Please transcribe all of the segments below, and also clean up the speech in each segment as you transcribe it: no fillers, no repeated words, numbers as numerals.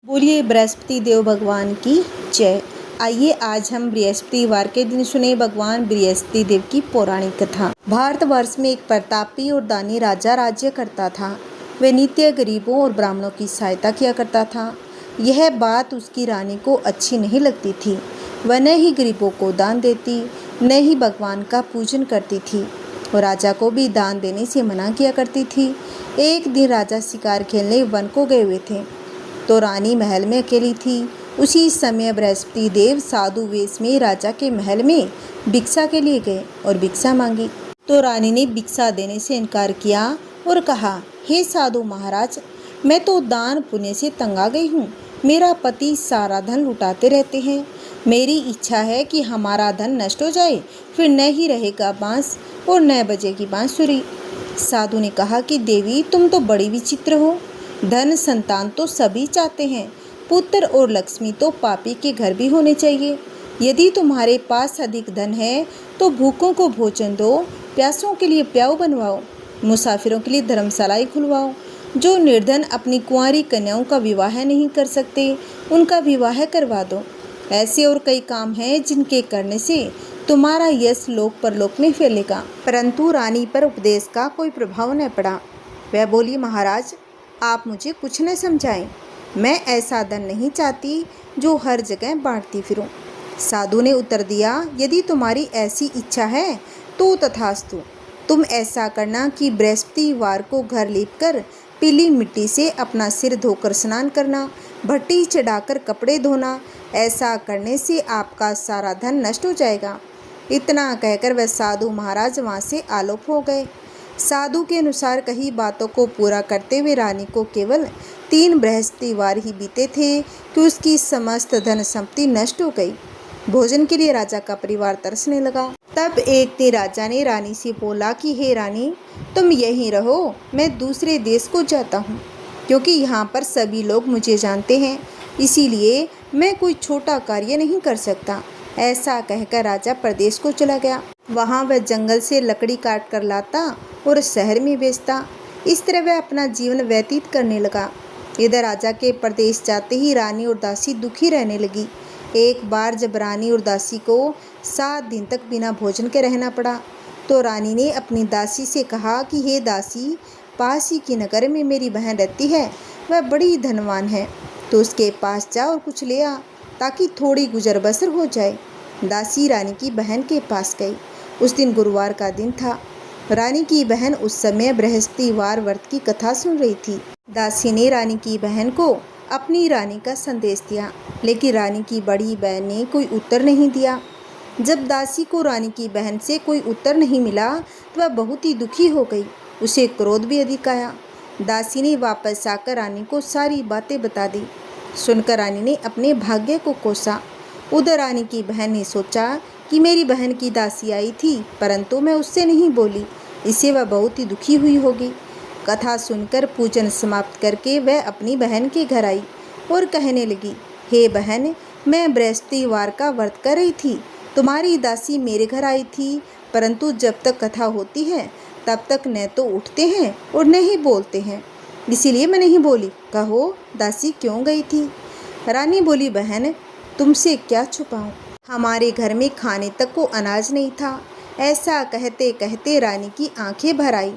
बोलिए बृहस्पति देव भगवान की जय। आइए आज हम बृहस्पतिवार के दिन सुने भगवान बृहस्पति देव की पौराणिक कथा। भारतवर्ष में एक प्रतापी और दानी राजा राज्य करता था। वह नित्य गरीबों और ब्राह्मणों की सहायता किया करता था। यह बात उसकी रानी को अच्छी नहीं लगती थी। वह न ही गरीबों को दान देती, न ही भगवान का पूजन करती थी और राजा को भी दान देने से मना किया करती थी। एक दिन राजा शिकार खेलने वन को गए हुए थे तो रानी महल में अकेली थी। उसी समय बृहस्पति देव साधु वेश में राजा के महल में भिक्षा के लिए गए और भिक्षा मांगी तो रानी ने भिक्षा देने से इनकार किया और कहा, हे साधु महाराज, मैं तो दान पुण्य से तंग आ गई हूँ। मेरा पति सारा धन लुटाते रहते हैं। मेरी इच्छा है कि हमारा धन नष्ट हो जाए, फिर न ही रहेगा बांस और न बजेगी बांसुरी। साधु ने कहा कि देवी, तुम तो बड़ी विचित्र हो। धन संतान तो सभी चाहते हैं, पुत्र और लक्ष्मी तो पापी के घर भी होने चाहिए। यदि तुम्हारे पास अधिक धन है तो भूखों को भोजन दो, प्यासों के लिए प्याऊ बनवाओ, मुसाफिरों के लिए धर्मशालाएं खुलवाओ। जो निर्धन अपनी कुंवारी कन्याओं का विवाह नहीं कर सकते, उनका विवाह करवा दो। ऐसे और कई काम हैं जिनके करने से तुम्हारा यश लोक परलोक में फैलेगा। परंतु रानी पर उपदेश का कोई प्रभाव न पड़ा। वह बोली, महाराज, आप मुझे कुछ न समझाएं। मैं ऐसा धन नहीं चाहती जो हर जगह बांटती फिरूं। साधु ने उत्तर दिया, यदि तुम्हारी ऐसी इच्छा है तो तथास्तु। तुम ऐसा करना कि बृहस्पतिवार को घर लीपकर पीली मिट्टी से अपना सिर धोकर स्नान करना, भट्टी चढ़ाकर कपड़े धोना। ऐसा करने से आपका सारा धन नष्ट हो जाएगा। इतना कहकर वह साधु महाराज वहाँ से आलोप हो गए। साधु के अनुसार कही बातों को पूरा करते हुए रानी को केवल 3 बृहस्पतिवार ही बीते थे कि उसकी समस्त धन संपत्ति नष्ट हो गई। भोजन के लिए राजा का परिवार तरसने लगा। तब एक दिन राजा ने रानी से बोला कि हे रानी, तुम यहीं रहो, मैं दूसरे देश को जाता हूँ, क्योंकि यहाँ पर सभी लोग मुझे जानते हैं, इसीलिए मैं कोई छोटा कार्य नहीं कर सकता। ऐसा कहकर राजा प्रदेश को चला गया। वहाँ वह जंगल से लकड़ी काट कर लाता और शहर में बेचता। इस तरह वह अपना जीवन व्यतीत करने लगा। इधर राजा के प्रदेश जाते ही रानी और दासी दुखी रहने लगी। एक बार जब रानी और दासी को 7 दिन तक बिना भोजन के रहना पड़ा तो रानी ने अपनी दासी से कहा कि हे दासी, पास ही के नगर में मेरी बहन रहती है, वह बड़ी धनवान है, तो उसके पास जा और कुछ ले आ ताकि थोड़ी गुजर बसर हो जाए। दासी रानी की बहन के पास गई। उस दिन गुरुवार का दिन था। रानी की बहन उस समय बृहस्पतिवार व्रत की कथा सुन रही थी। दासी ने रानी की बहन को अपनी रानी का संदेश दिया, लेकिन रानी की बड़ी बहन ने कोई उत्तर नहीं दिया। जब दासी को रानी की बहन से कोई उत्तर नहीं मिला तो वह बहुत ही दुखी हो गई। उसे क्रोध भी अधिक आया। दासी ने वापस आकर रानी को सारी बातें बता दी। सुनकर रानी ने अपने भाग्य को कोसा। उधर रानी की बहन ने सोचा कि मेरी बहन की दासी आई थी, परंतु मैं उससे नहीं बोली, इससे वह बहुत ही दुखी हुई होगी। कथा सुनकर पूजन समाप्त करके वह अपनी बहन के घर आई और कहने लगी, हे बहन, मैं बृहस्पतिवार का व्रत कर रही थी। तुम्हारी दासी मेरे घर आई थी, परंतु जब तक कथा होती है तब तक न तो उठते हैं और न ही बोलते हैं, इसीलिए मैं नहीं बोली। कहो दासी क्यों गई थी? रानी बोली, बहन, तुमसे क्या छुपाऊं, हमारे घर में खाने तक को अनाज नहीं था। ऐसा कहते कहते रानी की आंखें भर आई।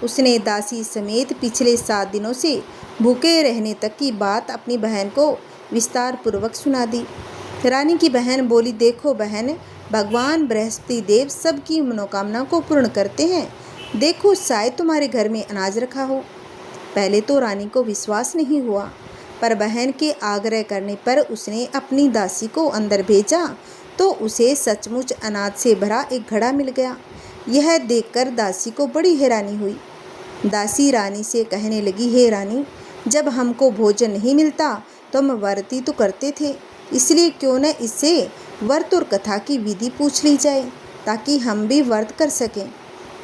उसने दासी समेत पिछले 7 दिनों से भूखे रहने तक की बात अपनी बहन को विस्तार पूर्वक सुना दी। रानी की बहन बोली, देखो बहन, भगवान बृहस्पति देव सबकी मनोकामना को पूर्ण करते हैं। देखो शायद तुम्हारे घर में अनाज रखा हो। पहले तो रानी को विश्वास नहीं हुआ, पर बहन के आग्रह करने पर उसने अपनी दासी को अंदर भेजा तो उसे सचमुच अनाज से भरा एक घड़ा मिल गया। यह देखकर दासी को बड़ी हैरानी हुई। दासी रानी से कहने लगी, हे रानी, जब हमको भोजन नहीं मिलता तो हम व्रत ही तो करते थे, इसलिए क्यों न इससे व्रत और कथा की विधि पूछ ली जाए ताकि हम भी व्रत कर सकें।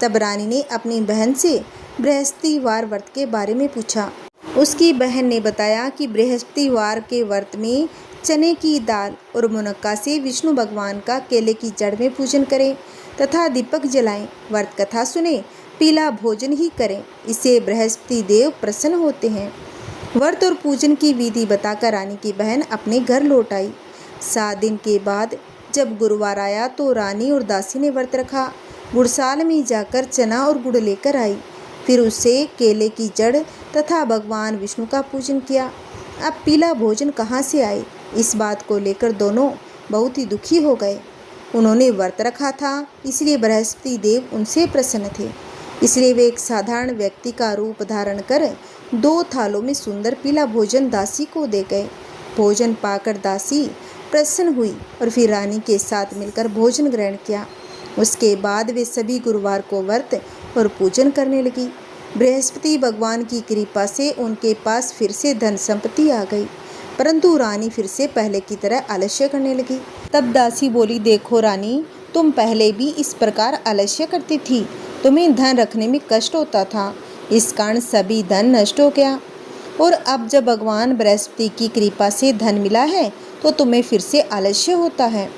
तब रानी ने अपनी बहन से बृहस्पतिवार व्रत के बारे में पूछा। उसकी बहन ने बताया कि बृहस्पतिवार के व्रत में चने की दाल और मुनक्का से विष्णु भगवान का केले की जड़ में पूजन करें तथा दीपक जलाएं, व्रत कथा सुने, पीला भोजन ही करें, इससे बृहस्पति देव प्रसन्न होते हैं। व्रत और पूजन की विधि बताकर रानी की बहन अपने घर लौट आई। 7 दिन के बाद जब गुरुवार आया तो रानी और दासी ने व्रत रखा। गुड़साल में जाकर चना और गुड़ लेकर आई। फिर उससे केले की जड़ तथा भगवान विष्णु का पूजन किया। अब पीला भोजन कहाँ से आए, इस बात को लेकर दोनों बहुत ही दुखी हो गए। उन्होंने व्रत रखा था, इसलिए बृहस्पति देव उनसे प्रसन्न थे। इसलिए वे एक साधारण व्यक्ति का रूप धारण कर 2 थालों में सुंदर पीला भोजन दासी को दे गए। भोजन पाकर दासी प्रसन्न हुई और फिर रानी के साथ मिलकर भोजन ग्रहण किया। उसके बाद वे सभी गुरुवार को व्रत और पूजन करने लगी। बृहस्पति भगवान की कृपा से उनके पास फिर से धन संपत्ति आ गई, परंतु रानी फिर से पहले की तरह आलस्य करने लगी। तब दासी बोली, देखो रानी, तुम पहले भी इस प्रकार आलस्य करती थी, तुम्हें धन रखने में कष्ट होता था, इस कारण सभी धन नष्ट हो गया। और अब जब भगवान बृहस्पति की कृपा से धन मिला है तो तुम्हें फिर से आलस्य होता है।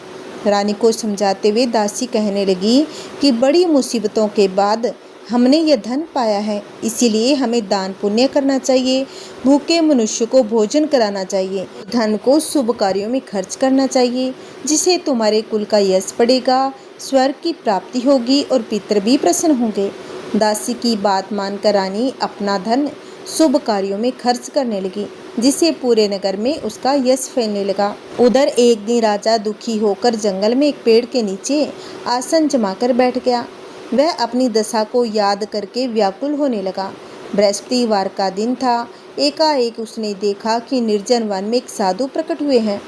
रानी को समझाते हुए दासी कहने लगी कि बड़ी मुसीबतों के बाद हमने यह धन पाया है, इसीलिए हमें दान पुण्य करना चाहिए, भूखे मनुष्य को भोजन कराना चाहिए, धन को शुभ कार्यों में खर्च करना चाहिए, जिससे तुम्हारे कुल का यश बढ़ेगा, स्वर्ग की प्राप्ति होगी और पितर भी प्रसन्न होंगे। दासी की बात मानकर रानी अपना धन शुभ कार्यों में खर्च करने लगी, जिससे पूरे नगर में उसका यश फैलने लगा। उधर एक दिन राजा दुखी होकर जंगल में एक पेड़ के नीचे आसन जमाकर बैठ गया। वह अपनी दशा को याद करके व्याकुल होने लगा। बृहस्पतिवार का दिन था। एकाएक उसने देखा कि निर्जन वन में एक साधु प्रकट हुए हैं।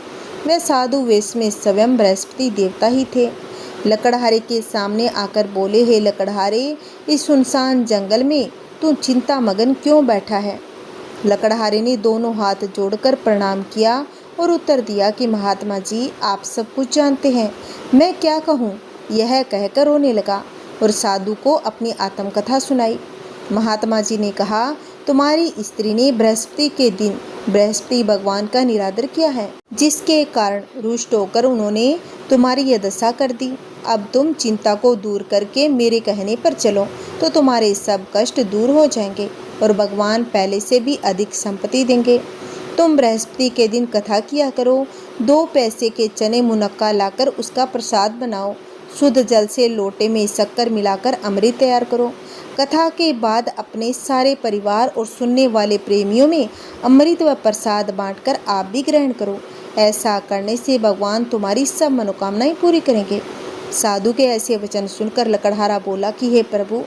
वह साधु वेश में स्वयं बृहस्पति देवता ही थे। लकड़हारे के सामने आकर बोले, हे लकड़हारे, इस सुनसान जंगल में तू चिंता मगन क्यों बैठा है? लकड़हारे ने दोनों हाथ जोड़कर प्रणाम किया और उत्तर दिया कि महात्मा जी, आप सब कुछ जानते हैं, मैं क्या कहूँ? यह कहकर रोने लगा और साधु को अपनी आत्मकथा सुनाई। महात्मा जी ने कहा, तुम्हारी स्त्री ने बृहस्पति के दिन बृहस्पति भगवान का निरादर किया है, जिसके कारण रुष्ट होकर उन्होंने तुम्हारी यह दशा कर दी। अब तुम चिंता को दूर करके मेरे कहने पर चलो तो तुम्हारे सब कष्ट दूर हो जाएंगे और भगवान पहले से भी अधिक संपत्ति देंगे। तुम बृहस्पति के दिन कथा किया करो, 2 पैसे के चने मुनक्का लाकर उसका प्रसाद बनाओ, शुद्ध जल से लोटे में शक्कर मिलाकर अमृत तैयार करो। कथा के बाद अपने सारे परिवार और सुनने वाले प्रेमियों में अमृत व प्रसाद बांटकर आप भी ग्रहण करो। ऐसा करने से भगवान तुम्हारी सब मनोकामनाएं पूरी करेंगे। साधु के ऐसे वचन सुनकर लकड़हारा बोला कि हे प्रभु,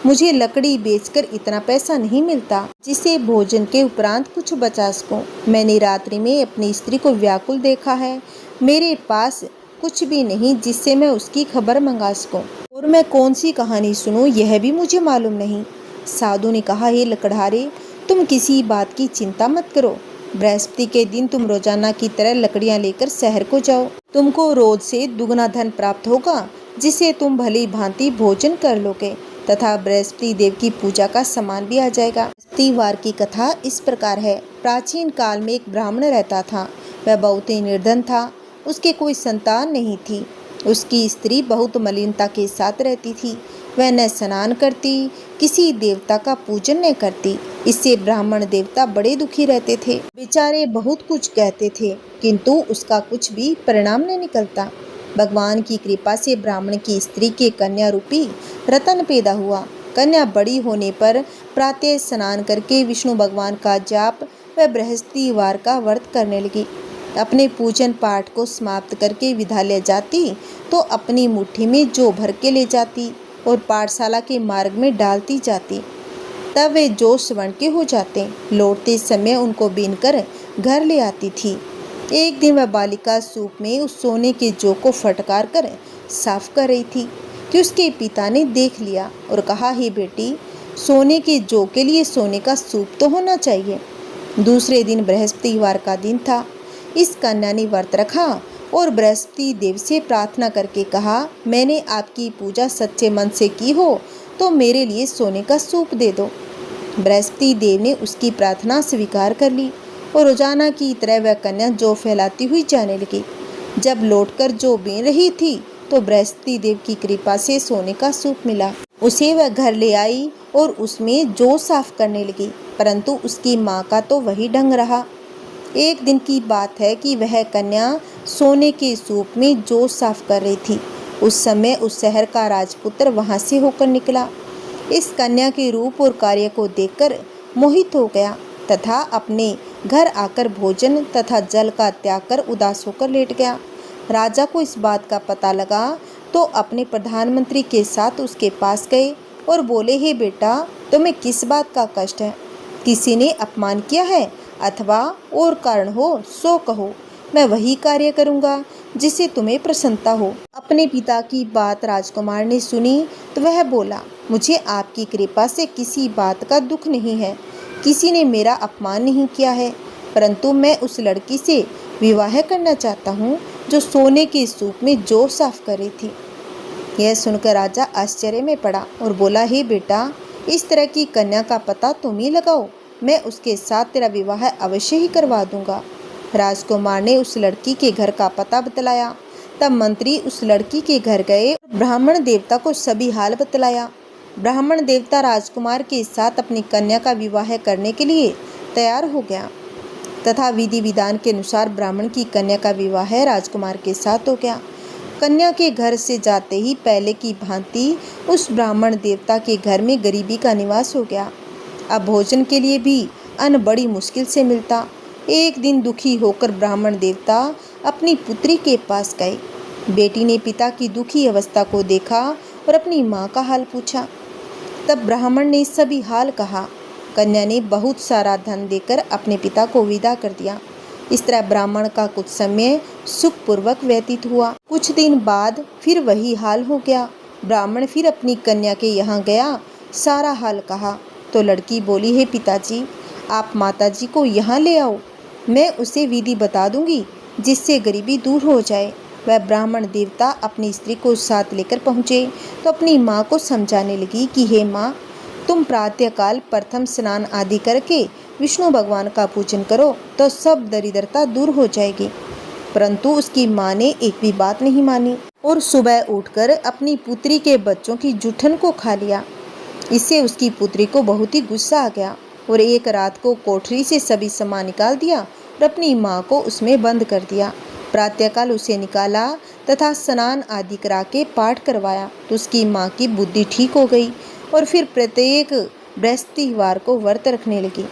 मुझे लकड़ी बेचकर इतना पैसा नहीं मिलता जिससे भोजन के उपरांत कुछ बचा सकूं। मैंने रात्रि में अपनी स्त्री को व्याकुल देखा है, मेरे पास कुछ भी नहीं जिससे मैं उसकी खबर मंगा सकूं, और मैं कौन सी कहानी सुनूं यह भी मुझे मालूम नहीं। साधु ने कहा, हे लकड़हारे, तुम किसी बात की चिंता मत करो। बृहस्पति के दिन तुम रोजाना की तरह लकड़ियां लेकर शहर को जाओ। तुमको रोज से दुगना धन प्राप्त होगा, जिससे तुम भली भांति भोजन कर लोगे तथा बृहस्पति देव की पूजा का सामान भी आ जाएगा। बृहस्पतिवार की कथा इस प्रकार है। प्राचीन काल में एक ब्राह्मण रहता था। वह बहुत ही निर्धन था। उसके कोई संतान नहीं थी। उसकी स्त्री बहुत मलिनता के साथ रहती थी। वह न स्नान करती, किसी देवता का पूजन न करती। इससे ब्राह्मण देवता बड़े दुखी रहते थे। बेचारे बहुत कुछ कहते थे, किंतु उसका कुछ भी परिणाम न निकलता। भगवान की कृपा से ब्राह्मण की स्त्री के कन्या रूपी रतन पैदा हुआ। कन्या बड़ी होने पर प्रातः स्नान करके विष्णु भगवान का जाप व बृहस्पतिवार का व्रत करने लगी। अपने पूजन पाठ को समाप्त करके विद्यालय जाती तो अपनी मुट्ठी में जौ भर के ले जाती और पाठशाला के मार्ग में डालती जाती। तब वे जौ स्वर्ण के हो जाते। लौटते समय उनको बीनकर घर ले आती थी। एक दिन वह बालिका सूप में उस सोने के जौ को फटकार कर साफ कर रही थी कि उसके पिता ने देख लिया और कहा, हे बेटी, सोने के जौ के लिए सोने का सूप तो होना चाहिए। दूसरे दिन बृहस्पतिवार का दिन था। इस कन्या ने व्रत रखा और बृहस्पति देव से प्रार्थना करके कहा, मैंने आपकी पूजा सच्चे मन से की हो तो मेरे लिए सोने का सूप दे दो। बृहस्पति देव ने उसकी प्रार्थना स्वीकार कर ली और रोजाना की तरह वह कन्या जौ फैलाती हुई जाने लगी। जब लौटकर जौ बीन रही थी तो बृहस्पति देव की कृपा से सोने का सूप मिला। उसे वह घर ले आई और उसमें जौ साफ करने लगी, परंतु उसकी माँ का तो वही ढंग रहा। एक दिन की बात है कि वह कन्या सोने के सूप में जौ साफ कर रही थी। उस समय उस शहर का राजपुत्र वहां से होकर निकला। इस कन्या के रूप और कार्य को देखकर मोहित हो गया तथा अपने घर आकर भोजन तथा जल का त्याग कर उदास होकर लेट गया। राजा को इस बात का पता लगा तो अपने प्रधानमंत्री के साथ उसके पास गए और बोले, हे बेटा, तुम्हें किस बात का कष्ट है? किसी ने अपमान किया है अथवा और कारण हो सो कहो, मैं वही कार्य करूँगा जिससे तुम्हें प्रसन्नता हो। अपने पिता की बात राजकुमार ने सुनी तो वह बोला, मुझे आपकी कृपा से किसी बात का दुख नहीं है, किसी ने मेरा अपमान नहीं किया है, परंतु मैं उस लड़की से विवाह करना चाहता हूँ जो सोने के सूप में जौ साफ कर रही थी। यह सुनकर राजा आश्चर्य में पड़ा और बोला, हे बेटा, इस तरह की कन्या का पता तुम ही लगाओ, मैं उसके साथ तेरा विवाह अवश्य ही करवा दूंगा। राजकुमार ने उस लड़की के घर का पता बतलाया। तब मंत्री उस लड़की के घर गए, ब्राह्मण देवता को सभी हाल बतलाया। ब्राह्मण देवता राजकुमार के साथ अपनी कन्या का विवाह करने के लिए तैयार हो गया तथा विधि विधान के अनुसार ब्राह्मण की कन्या का विवाह राजकुमार के साथ हो गया। कन्या के घर से जाते ही पहले की भांति उस ब्राह्मण देवता के घर में गरीबी का निवास हो गया। अब भोजन के लिए भी अन्न बड़ी मुश्किल से मिलता। एक दिन दुखी होकर ब्राह्मण देवता अपनी पुत्री के पास गए। बेटी ने पिता की दुखी अवस्था को देखा और अपनी माँ का हाल पूछा। तब ब्राह्मण ने सभी हाल कहा। कन्या ने बहुत सारा धन देकर अपने पिता को विदा कर दिया। इस तरह ब्राह्मण का कुछ समय सुखपूर्वक व्यतीत हुआ। कुछ दिन बाद फिर वही हाल हो गया। ब्राह्मण फिर अपनी कन्या के यहाँ गया, सारा हाल कहा तो लड़की बोली, हे पिताजी, आप माताजी को यहाँ ले आओ, मैं उसे विधि बता दूंगी जिससे गरीबी दूर हो जाए। वह ब्राह्मण देवता अपनी स्त्री को साथ लेकर पहुँचे तो अपनी माँ को समझाने लगी कि हे माँ, तुम प्रातःकाल प्रथम स्नान आदि करके विष्णु भगवान का पूजन करो तो सब दरिद्रता दूर हो जाएगी। परंतु उसकी माँ ने एक भी बात नहीं मानी और सुबह उठकर अपनी पुत्री के बच्चों की जूठन को खा लिया। इससे उसकी पुत्री को बहुत ही गुस्सा आ गया और एक रात को कोठरी से सभी सामान निकाल दिया और अपनी माँ को उसमें बंद कर दिया। प्रातःकाल उसे निकाला तथा स्नान आदि करा के पाठ करवाया तो उसकी माँ की बुद्धि ठीक हो गई और फिर प्रत्येक बृहस्पतिवार को व्रत रखने लगी।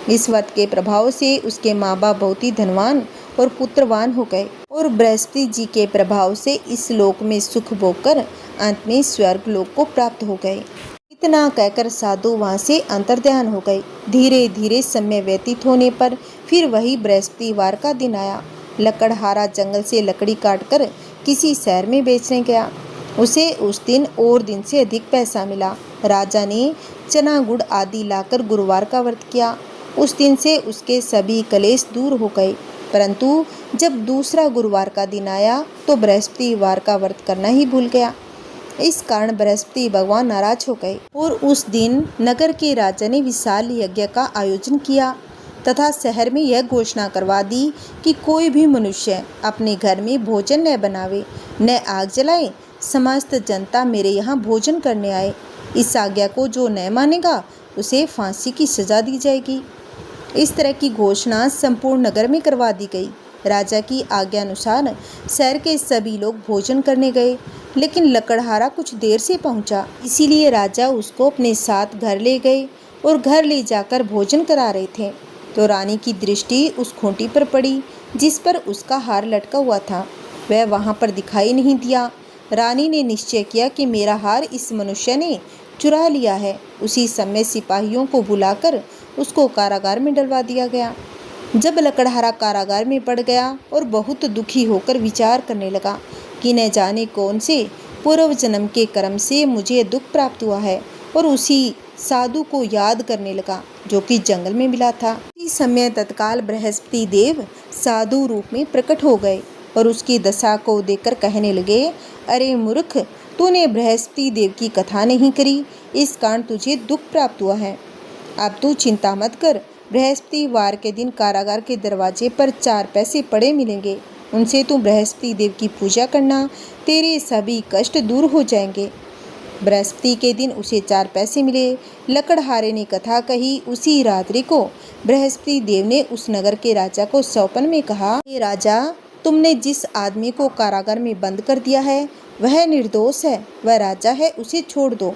इस व्रत के प्रभाव से उसके माँ बाप बहुत ही धनवान और पुत्रवान हो गए और बृहस्पति जी के प्रभाव से इस लोक में सुख भोग कर अंत में स्वर्ग लोक को प्राप्त हो गए। इतना कहकर साधु वहाँ से अंतर्ध्यान हो गए। धीरे धीरे समय व्यतीत होने पर फिर वही बृहस्पतिवार का दिन आया। लकड़हारा जंगल से लकड़ी काटकर किसी शहर में बेचने गया। उसे उस दिन और दिन से अधिक पैसा मिला। राजा ने चना गुड़ आदि लाकर गुरुवार का व्रत किया। उस दिन से उसके सभी कलेश दूर हो गए। परंतु जब दूसरा गुरुवार का दिन आया तो बृहस्पतिवार का व्रत करना ही भूल गया। इस कारण बृहस्पति भगवान नाराज हो गए और उस दिन नगर के राजा ने विशाल यज्ञ का आयोजन किया तथा शहर में यह घोषणा करवा दी कि कोई भी मनुष्य अपने घर में भोजन न बनावे, न आग जलाए। समस्त जनता मेरे यहाँ भोजन करने आए। इस आज्ञा को जो न मानेगा उसे फांसी की सजा दी जाएगी। इस तरह की घोषणा संपूर्ण नगर में करवा दी गई। राजा की आज्ञा अनुसार शहर के सभी लोग भोजन करने गए, लेकिन लकड़हारा कुछ देर से पहुंचा, इसीलिए राजा उसको अपने साथ घर ले गए और घर ले जाकर भोजन करा रहे थे तो रानी की दृष्टि उस खूंटी पर पड़ी जिस पर उसका हार लटका हुआ था। वह वहां पर दिखाई नहीं दिया। रानी ने निश्चय किया कि मेरा हार इस मनुष्य ने चुरा लिया है। उसी समय सिपाहियों को बुलाकर उसको कारागार में डलवा दिया गया। जब लकड़हारा कारागार में पड़ गया और बहुत दुखी होकर विचार करने लगा कि न जाने कौन से पूर्व जन्म के कर्म से मुझे दुख प्राप्त हुआ है, और उसी साधु को याद करने लगा जो कि जंगल में मिला था। इस समय तत्काल बृहस्पति देव साधु रूप में प्रकट हो गए और उसकी दशा को देखकर कहने लगे, अरे मूर्ख, तूने बृहस्पति देव की कथा नहीं करी, इस कारण तुझे दुख प्राप्त हुआ है। अब तू चिंता मत कर, बृहस्पतिवार के दिन कारागार के दरवाजे पर 4 पैसे पड़े मिलेंगे। उनसे तू बृहस्पति देव की पूजा करना, तेरे सभी कष्ट दूर हो जाएंगे। बृहस्पति के दिन उसे 4 पैसे मिले। लकड़हारे ने कथा कही। उसी रात्रि को बृहस्पति देव ने उस नगर के राजा को स्वप्न में कहा, हे राजा, तुमने जिस आदमी को कारागार में बंद कर दिया है वह निर्दोष है, वह राजा है, उसे छोड़ दो।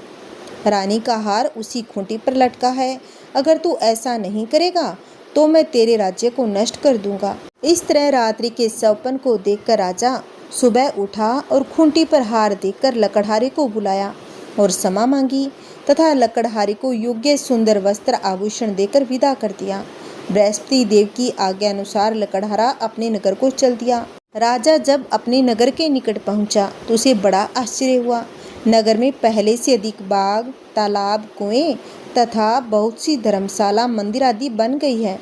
रानी का हार उसी खूंटी पर लटका है। अगर तू ऐसा नहीं करेगा तो मैं तेरे राज्य को नष्ट कर दूंगा। इस तरह रात्रि के स्वप्न को देखकर राजा सुबह उठा और खूंटी पर हार देखकर लकड़हारे को बुलाया और क्षमा मांगी तथा लकड़हारे को योग्य सुंदर वस्त्र आभूषण देकर विदा कर दिया। बृहस्पति देव की आज्ञा अनुसार लकड़हारा अपने नगर को चल दिया। राजा जब अपने नगर के निकट पहुंचा तो उसे बड़ा आश्चर्य हुआ। नगर में पहले से अधिक बाग, तालाब, कुएं तथा बहुत सी धर्मशाला, मंदिर आदि बन गई है।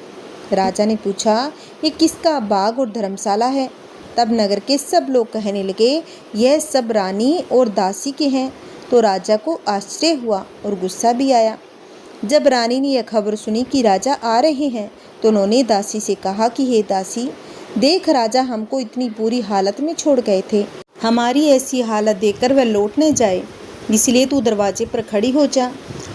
राजा ने पूछा, ये किसका बाग और धर्मशाला है? तब नगर के सब लोग कहने लगे, यह सब रानी और दासी के हैं। तो राजा को आश्चर्य हुआ और गुस्सा भी आया। जब रानी ने यह खबर सुनी कि राजा आ रहे हैं तो उन्होंने दासी से कहा कि हे दासी, देख, राजा हमको इतनी बुरी हालत में छोड़ गए थे। हमारी ऐसी हालत देखकर वह लौट न जाए, इसलिए तू दरवाजे पर खड़ी हो जा।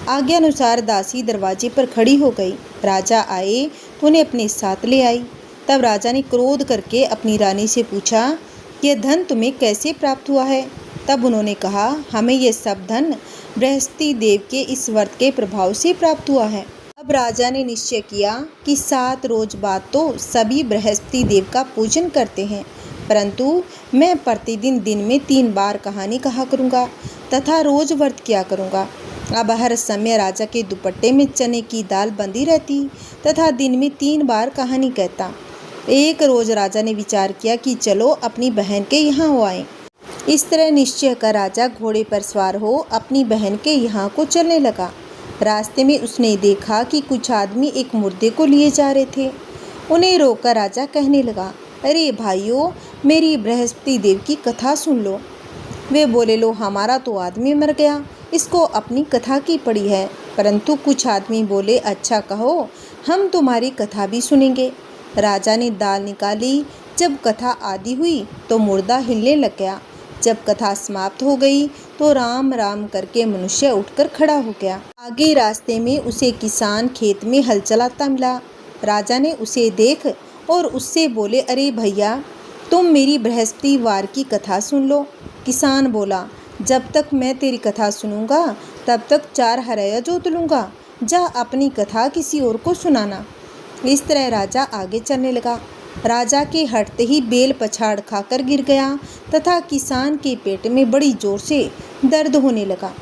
आज्ञा अनुसार दासी दरवाजे पर खड़ी हो गई। राजा आए तो उन्हें अपने साथ ले आई। तब राजा ने क्रोध करके अपनी रानी से पूछा, यह धन तुम्हें कैसे प्राप्त हुआ है? तब उन्होंने कहा, हमें यह सब धन बृहस्पति देव के इस व्रत के प्रभाव से प्राप्त हुआ है। अब राजा ने निश्चय किया कि 7 रोज बाद तो सभी बृहस्पति देव का पूजन करते हैं, परंतु मैं प्रतिदिन दिन में 3 बार कहानी कहा करूँगा तथा रोज व्रत किया करूँगा। अब हर समय राजा के दुपट्टे में चने की दाल बंधी रहती तथा दिन में 3 बार कहानी कहता। एक रोज राजा ने विचार किया कि चलो अपनी बहन के यहाँ हो आए। इस तरह निश्चय कर राजा घोड़े पर सवार हो अपनी बहन के यहाँ को चलने लगा। रास्ते में उसने देखा कि कुछ आदमी एक मुर्दे को लिए जा रहे थे। उन्हें रोककर राजा कहने लगा, अरे भाइयों, मेरी बृहस्पति देव की कथा सुन लो। वे बोले, लो, हमारा तो आदमी मर गया, इसको अपनी कथा की पड़ी है। परंतु कुछ आदमी बोले, अच्छा कहो, हम तुम्हारी कथा भी सुनेंगे। राजा ने दाल निकाली। जब कथा आदि हुई तो मुर्दा हिलने लग गया। जब कथा समाप्त हो गई तो राम राम करके मनुष्य उठकर खड़ा हो गया। आगे रास्ते में उसे किसान खेत में हल चलाता मिला। राजा ने उसे देख और उससे बोले, अरे भैया, तुम मेरी बृहस्पतिवार की कथा सुन लो। किसान बोला, जब तक मैं तेरी कथा सुनूंगा तब तक 4 हरया जोत लूँगा। जा अपनी कथा किसी और को सुनाना। इस तरह राजा आगे चलने लगा। राजा के हटते ही बेल पछाड़ खाकर गिर गया तथा किसान के पेट में बड़ी जोर से दर्द होने लगा।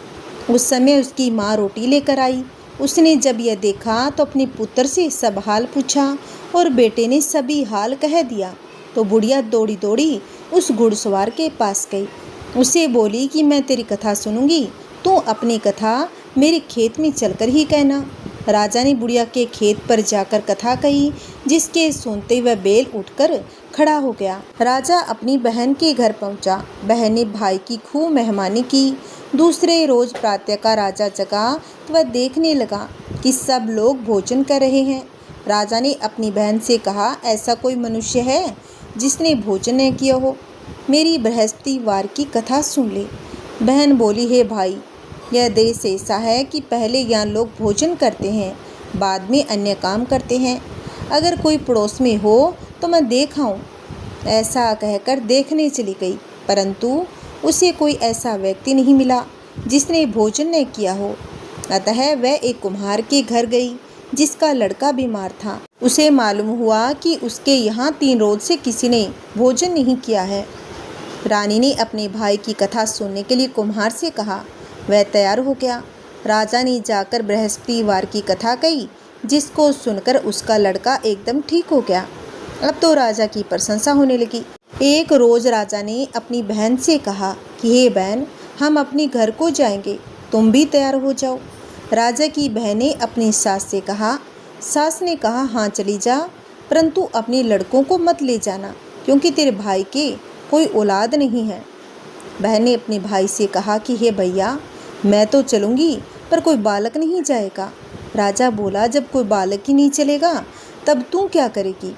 उस समय उसकी माँ रोटी लेकर आई। उसने जब यह देखा तो अपने पुत्र से सब हाल पूछा और बेटे ने सभी हाल कह दिया। तो बुढ़िया दौड़ी दौड़ी उस घुड़सवार के पास गई। उसे बोली कि मैं तेरी कथा सुनूंगी, तू अपनी कथा मेरे खेत में चलकर ही कहना। राजा ने बुढ़िया के खेत पर जाकर कथा कही, जिसके सुनते वह बेल उठकर खड़ा हो गया। राजा अपनी बहन के घर पहुंचा। बहन ने भाई की खूब मेहमानी की। दूसरे रोज प्रातः का राजा जगा तो वह देखने लगा कि सब लोग भोजन कर रहे हैं। राजा ने अपनी बहन से कहा, ऐसा कोई मनुष्य है जिसने भोजन न किया हो? मेरी बृहस्पतिवार की कथा सुन ले। बहन बोली, हे भाई, यह देश ऐसा है कि पहले यहाँ लोग भोजन करते हैं, बाद में अन्य काम करते हैं। अगर कोई पड़ोस में हो तो मैं देख आऊँ। ऐसा कहकर देखने चली गई, परंतु उसे कोई ऐसा व्यक्ति नहीं मिला जिसने भोजन न किया हो। अतः वह एक कुम्हार के घर गई जिसका लड़का बीमार था। उसे मालूम हुआ कि उसके यहाँ 3 रोज से किसी ने भोजन नहीं किया है। रानी ने अपने भाई की कथा सुनने के लिए कुम्हार से कहा। वह तैयार हो गया। राजा ने जाकर बृहस्पतिवार की कथा कही, जिसको सुनकर उसका लड़का एकदम ठीक हो गया। अब तो राजा की प्रशंसा होने लगी। एक रोज राजा ने अपनी बहन से कहा कि हे बहन, हम अपने घर को जाएंगे, तुम भी तैयार हो जाओ। राजा की बहन ने अपनी सास से कहा। सास ने कहा, हाँ चली जा, परंतु अपने लड़कों को मत ले जाना, क्योंकि तेरे भाई के कोई औलाद नहीं है। बहन ने अपने भाई से कहा कि हे भैया, मैं तो चलूँगी, पर कोई बालक नहीं जाएगा। राजा बोला, जब कोई बालक ही नहीं चलेगा तब तू क्या करेगी?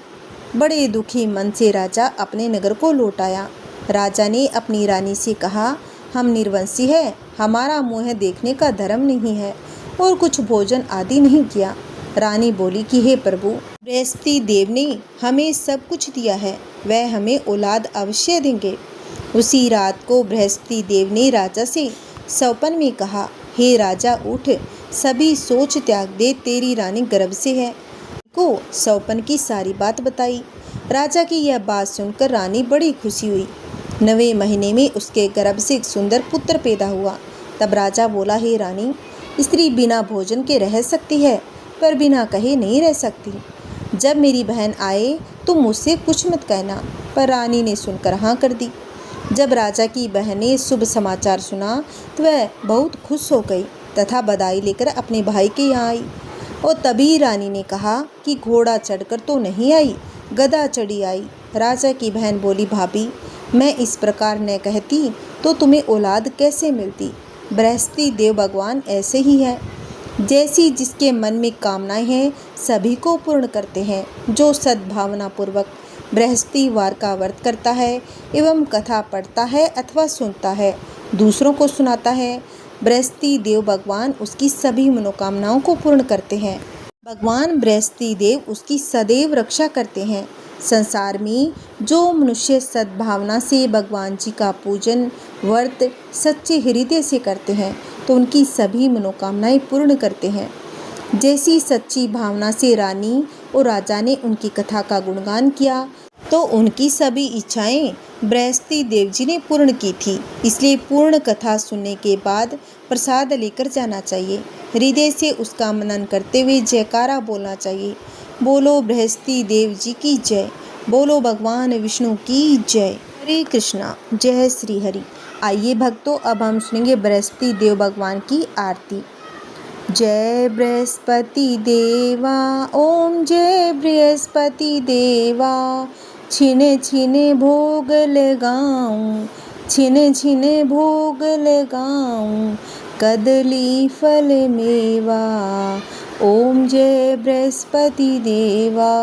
बड़े दुखी मन से राजा अपने नगर को लौट आया। राजा ने अपनी रानी से कहा, हम निर्वंशी है, हमारा मुँह देखने का धर्म नहीं है और कुछ भोजन आदि नहीं किया। रानी बोली कि हे प्रभु, बृहस्पति देव ने हमें सब कुछ दिया है, वह हमें औलाद अवश्य देंगे। उसी रात को बृहस्पति देव ने राजा से स्वप्न में कहा, हे राजा उठ, सभी सोच त्याग दे, तेरी रानी गर्भ से है। को स्वप्न की सारी बात बताई। राजा की यह बात सुनकर रानी बड़ी खुशी हुई। 9वें महीने में उसके गर्भ से एक सुंदर पुत्र पैदा हुआ। तब राजा बोला, हे रानी, स्त्री बिना भोजन के रह सकती है पर बिना कहे नहीं रह सकती। जब मेरी बहन आए तो मुझसे कुछ मत कहना। पर रानी ने सुनकर हाँ कर दी। जब राजा की बहन ने शुभ समाचार सुना तो वह बहुत खुश हो गई तथा बधाई लेकर अपने भाई के यहाँ आई। और तभी रानी ने कहा कि घोड़ा चढ़कर तो नहीं आई, गधा चढ़ी आई। राजा की बहन बोली, भाभी, मैं इस प्रकार न कहती तो तुम्हें औलाद कैसे मिलती। बृहस्पति देव भगवान ऐसे ही है, जैसी जिसके मन में कामनाएं हैं सभी को पूर्ण करते हैं। जो सद्भावना पूर्वक बृहस्पतिवार का व्रत करता है एवं कथा पढ़ता है अथवा सुनता है, दूसरों को सुनाता है, बृहस्पति देव भगवान उसकी सभी मनोकामनाओं को पूर्ण करते हैं। भगवान बृहस्पति देव उसकी सदैव रक्षा करते हैं। संसार में जो मनुष्य सद्भावना से भगवान जी का पूजन व्रत सच्चे हृदय से करते हैं तो उनकी सभी मनोकामनाएं पूर्ण करते हैं। जैसी सच्ची भावना से रानी और राजा ने उनकी कथा का गुणगान किया तो उनकी सभी इच्छाएं बृहस्पति देव जी ने पूर्ण की थी। इसलिए पूर्ण कथा सुनने के बाद प्रसाद लेकर जाना चाहिए। हृदय से उसका मनन करते हुए जयकारा बोलना चाहिए। बोलो बृहस्पति देव जी की जय, बोलो भगवान विष्णु की जय। हरे कृष्णा, जय श्री हरि। आइए भक्तों, अब हम सुनेंगे बृहस्पति देव भगवान की आरती। जय बृहस्पति देवा, ओम जय बृहस्पति देवा। छिने छिने भोग लगाऊं, छिने छिने भोग लगाऊं, कदली फल मेवा। ओम जय बृहस्पति देवा।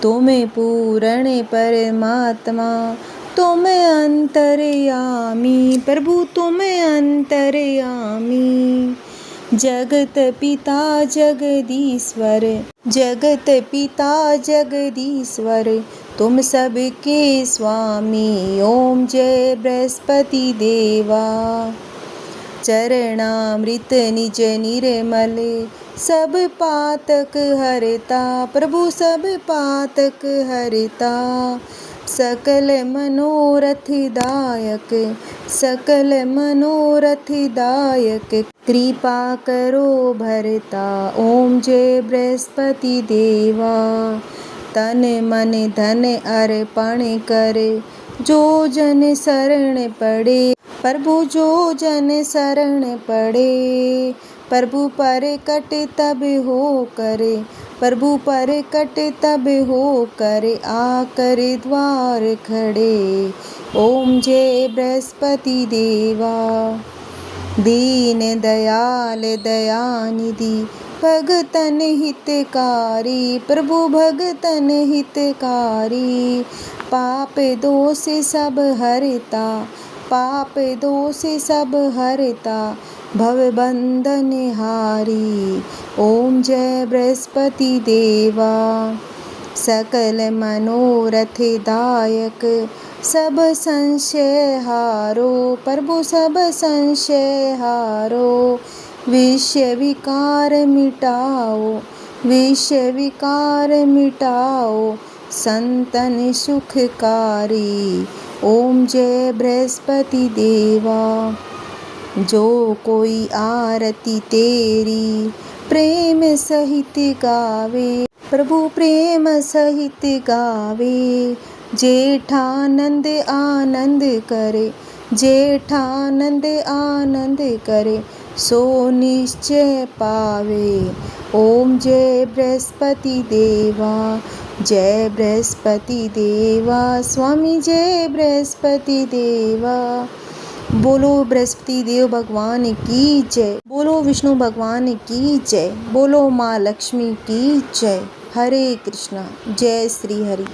तुम पूर्ण परमात्मा, तुम अंतर्यामी, प्रभु तुम अंतर्यामी। जगत पिता जगदीश्वर, जगत पिता जगदीश्वर, तुम सबके स्वामी। ओम जय बृहस्पति देवा। चरणामृत निज निर्मल, सब पातक हरता, प्रभु सब पातक हरता। सकल मनोरथ दायक, सकल मनोरथ दायक, कृपा करो भरता। ओम जय बृहस्पति देवा। तन मन धन अर्पण करे, जो जन शरण पड़े, प्रभु जो जन शरण पड़े। प्रभु पर कट तब हो करे, प्रभु पर कट तब हो करे, आकर द्वार खड़े। ओम जय बृहस्पति देवा। दीन दयाल दयानिधि, भगतन हितकारी, प्रभु भगतन हितकारी। पाप दोष सब हरता, पाप दोष सब हरता, भव बंधन हारी। ओम जय बृहस्पति देवा। सकल मनोरथ दायक, सब संशय हारो, प्रभु सब संशय हारो। विषय विकार मिटाओ, विषय विकार मिटाओ, संतन सुखकारी। ओम जय बृहस्पति देवा। जो कोई आरती तेरी प्रेम सहित गावे, प्रभु प्रेम सहित गावे। जेठानंद आनंद करे, जेठानंद आनंद करे, सो निश्चय पावे। ओम जय बृहस्पति देवा। जय बृहस्पति देवा, स्वामी जय बृहस्पति देवा। बोलो बृहस्पति देव भगवान की जय, बोलो विष्णु भगवान की जय, बोलो माँ लक्ष्मी की जय। हरे कृष्णा। जय श्री हरि।